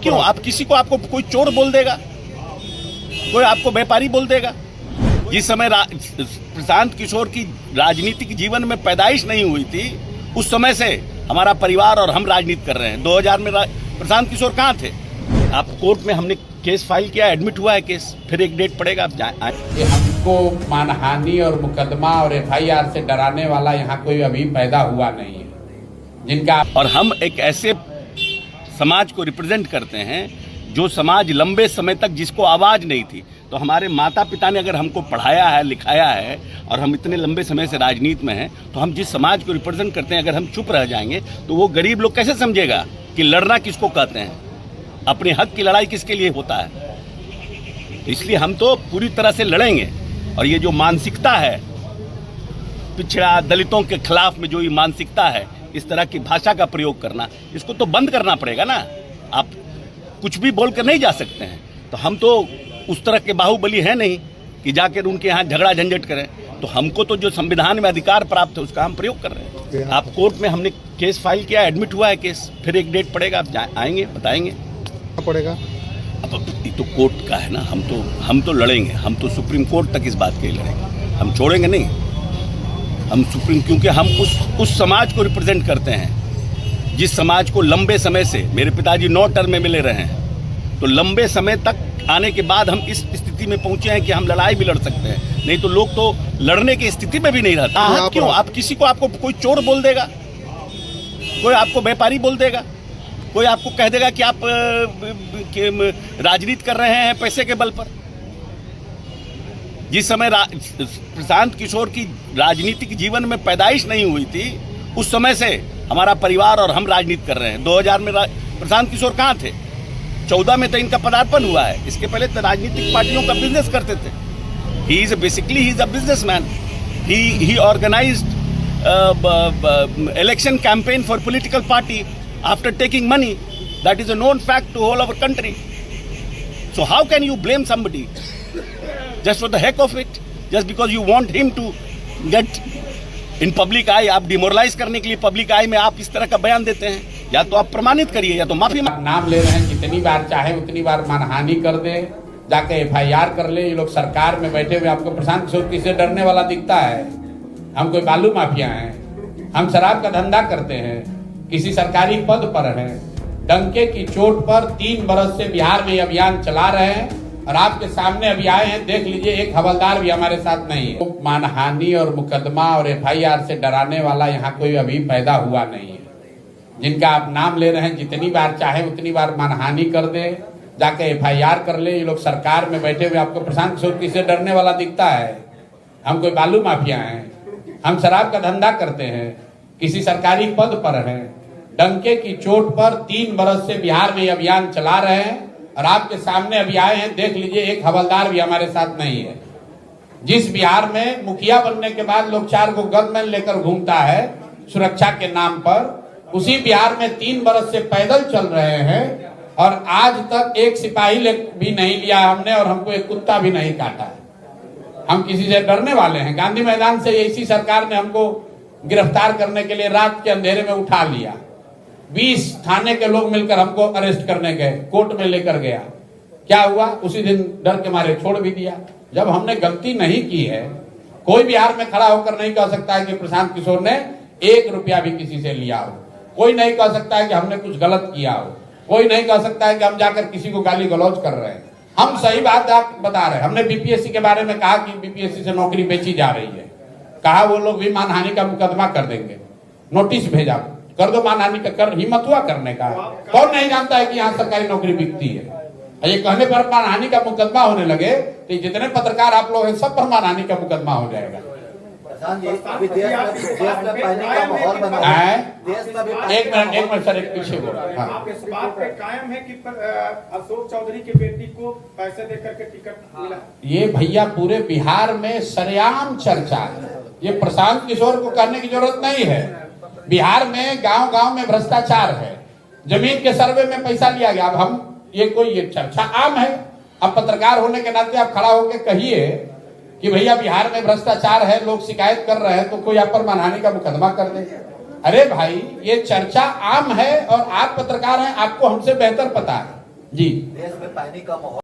क्यों? आप किसी को आपको कोई चोर बोल देगा, कोई आपको व्यापारी बोल देगा। जिस समय प्रशांत किशोर की राजनीतिक जीवन में पैदाइश नहीं हुई थी, उस समय से हमारा परिवार और हम राजनीति कर रहे हैं। 2000 में प्रशांत किशोर कहाँ थे? आप कोर्ट में हमने केस फाइल किया, एडमिट हुआ है केस, फिर एक डेट पड़ेगा, आप जाए। हमको मानहानि और मुकदमा और FIR से डराने वाला यहाँ कोई अभी पैदा हुआ नहीं है जिनका। और हम एक ऐसे समाज को रिप्रेजेंट करते हैं जो समाज लंबे समय तक जिसको आवाज नहीं थी। तो हमारे माता पिता ने अगर हमको पढ़ाया है, लिखाया है और हम इतने लंबे समय से राजनीति में हैं, तो हम जिस समाज को रिप्रेजेंट करते हैं अगर हम चुप रह जाएंगे तो वो गरीब लोग कैसे समझेगा कि लड़ना किसको कहते हैं, अपने हक की लड़ाई किसके लिए होता है। इसलिए हम तो पूरी तरह से लड़ेंगे। और ये जो मानसिकता है पिछड़ा दलितों के खिलाफ में, जो ये मानसिकता है, इस तरह की भाषा का प्रयोग करना, इसको तो बंद करना पड़ेगा ना। आप कुछ भी बोल कर नहीं जा सकते हैं। तो हम तो उस तरह के बाहुबली हैं नहीं कि जाकर उनके यहाँ झगड़ा झंझट करें। तो हमको तो जो संविधान में अधिकार प्राप्त है उसका हम प्रयोग कर रहे हैं। आप कोर्ट में हमने केस फाइल किया, एडमिट हुआ है केस, फिर एक डेट पड़ेगा, आप आएंगे, बताएंगे पड़ेगा। अब ये तो कोर्ट का है ना। हम तो लड़ेंगे, हम तो सुप्रीम कोर्ट तक इस बात के लिए लड़ेंगे, हम छोड़ेंगे नहीं। हम सुप्रीम, क्योंकि हम उस समाज को रिप्रेजेंट करते हैं जिस समाज को लंबे समय से, मेरे पिताजी 9 टर्म में मिले रहे हैं, तो लंबे समय तक आने के बाद हम इस स्थिति में पहुंचे हैं कि हम लड़ाई भी लड़ सकते हैं। नहीं तो लोग तो लड़ने की स्थिति में भी नहीं रहते। क्यों? आप किसी को आपको कोई चोर बोल देगा, कोई आपको व्यापारी बोल देगा, कोई आपको कह देगा कि आप राजनीति कर रहे हैं पैसे के बल पर। जिस समय प्रशांत किशोर की राजनीतिक जीवन में पैदाइश नहीं हुई थी, उस समय से हमारा परिवार और हम राजनीति कर रहे हैं। 2000 में प्रशांत किशोर कहाँ थे? 14 में तो इनका पदार्पण हुआ है। इसके पहले तो राजनीतिक पार्टियों का बिजनेस करते थे। He is a businessman. He organised election campaign for political party after taking money. That is a known fact to all our country. So how can you blame somebody just for the heck of it, just because you want him to get in public eye? आप demoralise करने के लिए public आई में आप इस तरह का बयान देते हैं। या तो आप प्रमाणित करिए या तो माफी नाम ले रहे हैं। जितनी बार चाहे उतनी बार मानहानि कर दे, जाके FIR कर ले। ये लोग सरकार में बैठे हुए आपको प्रशांत किशोर किससे डरने वाला दिखता है? हम कोई बालू माफिया हैं? हम शराब का धंधा करते हैं, किसी सरकारी पद पर हैं, डंके की चोट पर 3 बरस से बिहार में अभियान चला रहे हैं और आपके सामने अभी आए हैं। देख लीजिए, एक हवलदार भी हमारे साथ नहीं है। तो मानहानि और मुकदमा और FIR से डराने वाला यहाँ कोई अभी पैदा हुआ नहीं है जिनका आप नाम ले रहे हैं। जितनी बार चाहे उतनी बार मानहानि कर दे, जाके FIR कर ले। ये लोग सरकार में बैठे हुए आपको प्रशांत किशोर किससे डरने वाला दिखता है? हम कोई बालू माफिया हैं? हम शराब का धंधा करते हैं, किसी सरकारी पद पर हैं, डंके की चोट पर 3 बरस से बिहार में अभियान चला रहे हैं और आपके सामने अभी आए हैं। देख लीजिए, एक हवलदार भी हमारे साथ नहीं है। जिस बिहार में मुखिया बनने के बाद लोग 4 को गनमैन लेकर घूमता है सुरक्षा के नाम पर, उसी बिहार में 3 बरस से पैदल चल रहे हैं और आज तक एक सिपाही भी नहीं लिया हमने और हमको एक कुत्ता भी नहीं काटा है। हम किसी से डरने वाले हैं? गांधी मैदान से इसी सरकार ने हमको गिरफ्तार करने के लिए रात के अंधेरे में उठा लिया। 20 थाने के लोग मिलकर हमको अरेस्ट करने गए, कोर्ट में लेकर गया। क्या हुआ? उसी दिन डर के मारे छोड़ भी दिया। जब हमने गलती नहीं की है, कोई बिहार में खड़ा होकर नहीं कह सकता है कि प्रशांत किशोर ने 1 रुपया भी किसी से लिया हो। कोई नहीं कह सकता है कि हमने कुछ गलत किया हो। कोई नहीं कह सकता है कि हम जाकर किसी को गाली गलौज कर रहे हैं। हम सही बात आप बता रहे हैं। हमने BPSC के बारे में कहा कि BPSC से नौकरी बेची जा रही है। कहा वो लोग भी मानहानि का मुकदमा कर देंगे, नोटिस भेजा, कर दो मानहानि का। कर हिम्मत हुआ करने का? कौन नहीं जानता है कि यहाँ सरकारी नौकरी बिकती है? ये कहने पर मानहानि का मुकदमा होने लगे तो जितने पत्रकार आप लोग हैं सब पर मानहानि का मुकदमा हो जाएगा। एक मिनट सर, एक पीछे बोला। आप इस बात पे कायम है कि अशोक चौधरी की बेटी को पैसे देकर के टिकट मिला? ये भैया पूरे बिहार में सरेआम चर्चा है। ये प्रशांत किशोर को कहने की जरूरत नहीं है। बिहार में गांव-गांव में भ्रष्टाचार है, जमीन के सर्वे में पैसा लिया गया। अब हम ये चर्चा आम है। अब पत्रकार होने के नाते आप खड़ा होकर कहिए कि भैया बिहार में भ्रष्टाचार है, लोग शिकायत कर रहे हैं, तो कोई आप पर मानहानि का मुकदमा कर दे। अरे भाई, ये चर्चा आम है और आप पत्रकार हैं, आपको हमसे बेहतर पता है। जी देश में पानी का माहौल